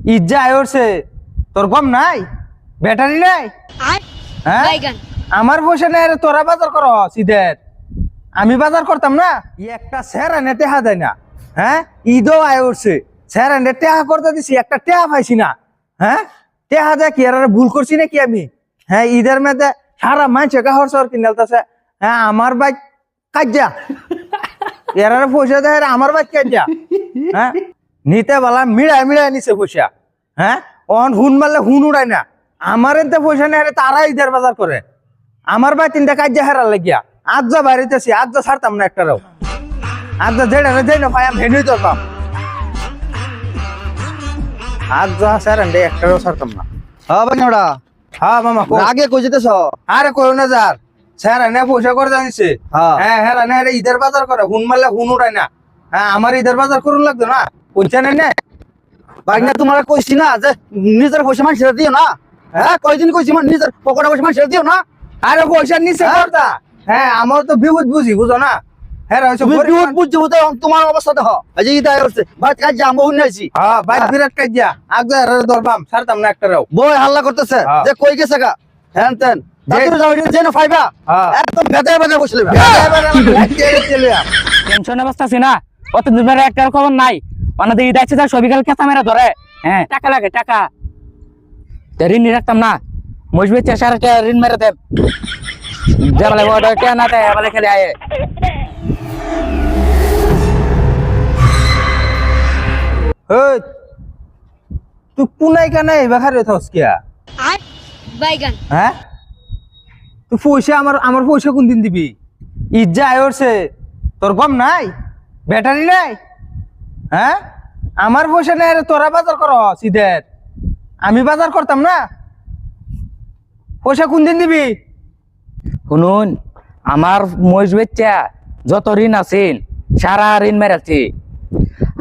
ঈদ যে আয়রছে তোর গম নাই ব্যাটারি নাই হ্যাঁ আমার পয়সা নাই রে তোরা বাজার কর ঈদের আমি বাজার করতাম না একটা স্যার এনে টেহা দেয় না হ্যাঁ ঈদও আয়রছে স্যার এনে টেহা করতে দিছি একটা টেহা পাইছি না হ্যাঁ টেহা দেয় কি আর ভুল করছি নাকি আমি হ্যাঁ ঈদের মেয়েতে সারা মাইছে কাহর সর কিনালতেছে হ্যাঁ আমার বাইক কাজা এরা পয়সা দেয় আমার বাইক কাজা হ্যাঁ নিতে বলা মিড়াই মিড়াই নিছে পয়সা হ্যাঁ অন হুন মারলে হুন উড়ায় না আমার এতে পয়সা নেই তারা ঈদের বাজার করে আমার ভাই তিনটা কাজে হারার লাগিয়া আজ যা বাড়িতেছি আজ যা ছাড়তাম না একটারও আজ যা যেটা যাই না ভাই আমি হেঁটেই তো পাম আজ যা স্যার একটারও ছাড়তাম না হ্যাঁ ভাই ওটা হ্যাঁ মামা আগে কই যেতেছ আরে কই না যার স্যার এনে পয়সা করে জানিছে হ্যাঁ হ্যাঁ না ঈদের বাজার করে হুন মারলে হুন উড়ায় না হ্যাঁ আমার ঈদের বাজার করুন লাগতো না পয়সা নেই না ভাই না তোমার কইছি না যে নিজের পয়সা মানুষের দিও না হ্যাঁ কয়দিন কইছি নিজের পকেটে পয়সা মানুষের দিও না আরে পয়সা নিচ্ছে করতা হ্যাঁ আমার তো বিহুত বুঝি বুঝো না হ্যাঁ বিহুত বুঝছি বুঝতে তোমার অবস্থা দেখো এই যে ঈদ আইছে ভাই কাজ আমো উন্নয়ছি হ্যাঁ ভাই বিরাট কাজিয়া আগজা দরবাম ছাড়তাম না একটারও বই হাল্লা করতেছে যে কই গেছে গা হ্যাঁ তেন তাড়াতাড়ি যাও এটা যেন ফাইবা একদম বেজায় বেজায় বসলে টেনশন অবস্থা আছে না কত দিনের একটা খবর নাই ওনাদের ঈদ আছে যা সবিকাল কেতা মেরা ধরে হ্যাঁ টাকা লাগে টাকা ঋণ নিয়ে রাখতাম না মজবুত চেষ্টা ঋণ মেরে দেব যাবলে বড় কে না দেয় বলে খেলে আয়ে এই তুই কোনাই কানে বাখারে থাকস কিয়া বাইগান হ্যাঁ তুই পয়সা আমার পয়সা কোন দিন দিবি ঈদ যে আয়রছে তোর গম নাই ব্যাটারি নাই হ্যাঁ আমার পয়সা নেই রে তোরা বাজার কর ঈদের আমি বাজার করতাম না পয়সা কোন দিন দিবি শুনুন আমার মজবুত যত ঋণ আছিল সারা ঋণ মেরেছি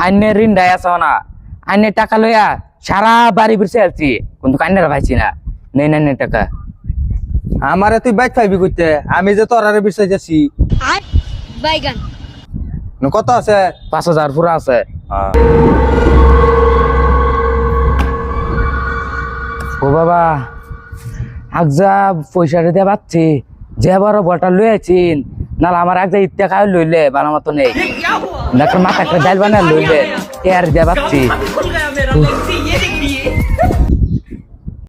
আইনে ঋণ দেয় আস না আইনে টাকা লইয়া সারা বাড়ি বেড়ে আসছি কিন্তু কান্নারা পাইছি না নেই না নেই টাকা আমারে তুই বাইক পাইবি করতে আমি যে তোরারে বিষয় যাচ্ছি বাইগান কত আছে 5,000 পুরা আছে ও বাবা আগজা পয়সা দিয়ে পাচ্ছি যে বড় বটা লইয়াছিন নাহলে আমার আগজা ইত্যা খাই লইলে বানা মতো নেই ডাক্তার মাথা একটা ডাইল বানা লইলে কে আর দিয়ে পাচ্ছি